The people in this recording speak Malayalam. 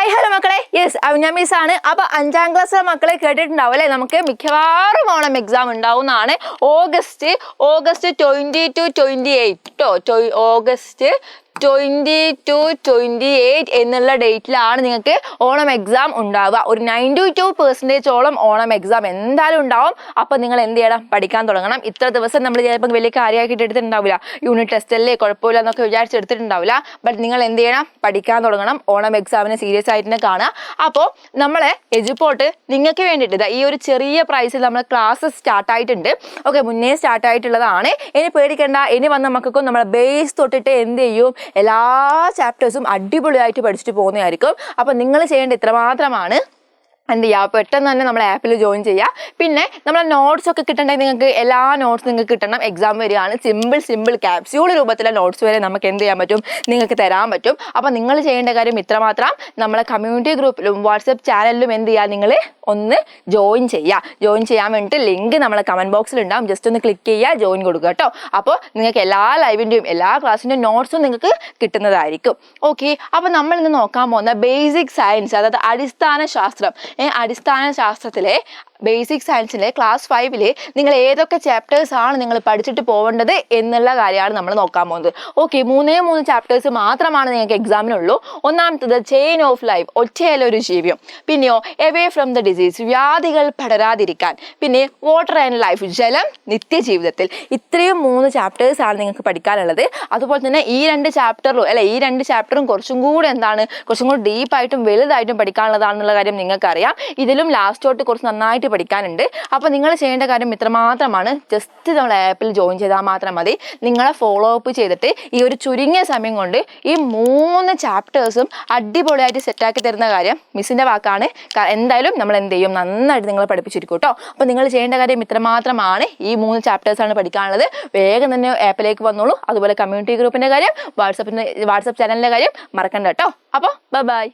ഹായ് ഹലോ മക്കളെ, യെസ് ഞാൻ മിസ് ആണ്. അപ്പോൾ 5ാം ക്ലാസ്സിലെ മക്കളെ കേട്ടിട്ടുണ്ടാവും അല്ലേ? നമുക്ക് മിക്കവാറും ഓണം എക്സാം ഉണ്ടാവുന്നതാണ്. ഓഗസ്റ്റ് 22, 28 ഓഗസ്റ്റ് 22-28 എന്നുള്ള ഡേറ്റിലാണ് നിങ്ങൾക്ക് ഓണം എക്സാം ഉണ്ടാവുക. ഒരു 92% ഓണം എക്സാം എന്തായാലും ഉണ്ടാവും. അപ്പോൾ നിങ്ങൾ എന്ത് ചെയ്യണം? പഠിക്കാൻ തുടങ്ങണം. ഇത്ര ദിവസം നമ്മൾ ചിലപ്പോൾ വലിയ കാര്യമാക്കിയിട്ട് എടുത്തിട്ടുണ്ടാവില്ല, യൂണിറ്റ് ടെസ്റ്റ് അല്ലേ കുഴപ്പമില്ല എന്നൊക്കെ വിചാരിച്ചെടുത്തിട്ടുണ്ടാവില്ല. ബട്ട് നിങ്ങൾ എന്ത് ചെയ്യണം? പഠിക്കാൻ തുടങ്ങണം. ഓണം എക്സാമിനെ സീരിയസ് ആയിട്ട് തന്നെ കാണുക. അപ്പോൾ നമ്മളെ എജുപോർട്ട് നിങ്ങൾക്ക് വേണ്ടിയിട്ട് ഈ ഒരു ചെറിയ പ്രൈസിൽ നമ്മൾ ക്ലാസ് സ്റ്റാർട്ടായിട്ടുണ്ട്. ഓക്കെ, മുന്നേ സ്റ്റാർട്ടായിട്ടുള്ളതാണ്. ഇനി പേടിക്കേണ്ട. ഇനി വന്ന മക്കൾക്കും നമ്മളെ ബേസ് തൊട്ടിട്ട് എന്ത് ചെയ്യും? എല്ലാ ചാപ്റ്റേഴ്സും അടിപൊളിയായിട്ട് പഠിച്ചിട്ട് പോകുന്നതായിരിക്കും. അപ്പം നിങ്ങൾ ചെയ്യേണ്ട ഇത്രമാത്രമാണ് എന്ത് ചെയ്യുക? പെട്ടെന്ന് തന്നെ നമ്മൾ ആപ്പിൽ ജോയിൻ ചെയ്യുക. പിന്നെ നമ്മളെ നോട്ട്സ് ഒക്കെ കിട്ടണമെങ്കിൽ നിങ്ങൾക്ക് എല്ലാ നോട്ട്സ് നിങ്ങൾക്ക് കിട്ടണം. എക്സാം വരികയാണ്. സിമ്പിൾ ക്യാപ്സ്യൂൾ രൂപത്തിലെ നോട്ട്സ് വരെ നമുക്ക് എന്ത് ചെയ്യാൻ പറ്റും? നിങ്ങൾക്ക് തരാൻ പറ്റും. അപ്പോൾ നിങ്ങൾ ചെയ്യേണ്ട കാര്യം ഇത്രമാത്രം. നമ്മളെ കമ്മ്യൂണിറ്റി ഗ്രൂപ്പിലും വാട്സപ്പ് ചാനലിലും എന്ത് ചെയ്യുക? നിങ്ങൾ ഒന്ന് ജോയിൻ ചെയ്യുക. ജോയിൻ ചെയ്യാൻ വേണ്ടിയിട്ട് ലിങ്ക് നമ്മളെ കമൻറ്റ് ബോക്സിൽ ഉണ്ടാകും. ജസ്റ്റ് ഒന്ന് ക്ലിക്ക് ചെയ്യുക, ജോയിൻ കൊടുക്കുക കേട്ടോ. അപ്പോൾ നിങ്ങൾക്ക് എല്ലാ ലൈവിൻ്റെയും എല്ലാ ക്ലാസ്സിൻ്റെയും നോട്ട്സും നിങ്ങൾക്ക് കിട്ടുന്നതായിരിക്കും. ഓക്കെ, അപ്പോൾ നമ്മൾ ഇന്ന് നോക്കാൻ പോകുന്ന ബേസിക് സയൻസ്, അതായത് അടിസ്ഥാന ശാസ്ത്രം. അടിസ്ഥാന ശാസ്ത്രത്തിലെ ബേസിക് സയൻസിലെ ക്ലാസ് 5 നിങ്ങൾ ഏതൊക്കെ ചാപ്റ്റേഴ്സ് ആണ് നിങ്ങൾ പഠിച്ചിട്ട് പോകേണ്ടത് എന്നുള്ള കാര്യമാണ് നമ്മൾ നോക്കാൻ പോകുന്നത്. ഓക്കെ, 3 ചാപ്റ്റേഴ്സ് മാത്രമാണ് നിങ്ങൾക്ക് എക്സാമിനുള്ളൂ. ഒന്നാമത്തത് ചെയിൻ ഓഫ് ലൈഫ്, ഒറ്റയിലൊരു ജീവിയം. പിന്നെയോ എവേ ഫ്രം ദ ഡിസീസ്, വ്യാധികൾ പടരാതിരിക്കാൻ. പിന്നെ വാട്ടർ ആൻഡ് ലൈഫ്, ജലം നിത്യജീവിതത്തിൽ. ഇത്രയും 3 ചാപ്റ്റേഴ്സ് ആണ് നിങ്ങൾക്ക് പഠിക്കാനുള്ളത്. അതുപോലെ തന്നെ ഈ 2 ചാപ്റ്ററും കുറച്ചും കൂടെ കുറച്ചും കൂടി ഡീപ്പായിട്ടും വലുതായിട്ടും പഠിക്കാനുള്ളതാണെന്നുള്ള കാര്യം നിങ്ങൾക്കറിയാം. ഇതിലും ലാസ്റ്റോട്ട് കുറച്ച് നന്നായിട്ട് പഠിക്കാനുണ്ട്. അപ്പോൾ നിങ്ങൾ ചെയ്യേണ്ട കാര്യം ഇത്രമാത്രമാണ്. ജസ്റ്റ് നമ്മൾ ആപ്പിൽ ജോയിൻ ചെയ്താൽ മാത്രം മതി. നിങ്ങളെ ഫോളോ അപ്പ് ചെയ്തിട്ട് ഈ ഒരു ചുരുങ്ങിയ സമയം കൊണ്ട് ഈ 3 ചാപ്റ്റേഴ്സും അടിപൊളിയായിട്ട് സെറ്റാക്കി തരുന്ന കാര്യം മിസ്സിൻ്റെ വാക്കാണ്. എന്തായാലും നമ്മൾ എന്ത് ചെയ്യും? നന്നായിട്ട് നിങ്ങളെ പഠിപ്പിച്ചിരിക്കും കേട്ടോ. അപ്പോൾ നിങ്ങൾ ചെയ്യേണ്ട കാര്യം ഇത്രമാത്രമാണ്. ഈ 3 ചാപ്റ്റേഴ്സാണ് പഠിക്കാനുള്ളത്. വേഗം തന്നെ ആപ്പിലേക്ക് വന്നോളൂ. അതുപോലെ കമ്മ്യൂണിറ്റി ഗ്രൂപ്പിൻ്റെ കാര്യം, വാട്സപ്പ് ചാനലിൻ്റെ കാര്യം മറക്കണ്ട കേട്ടോ. അപ്പോൾ ബൈ.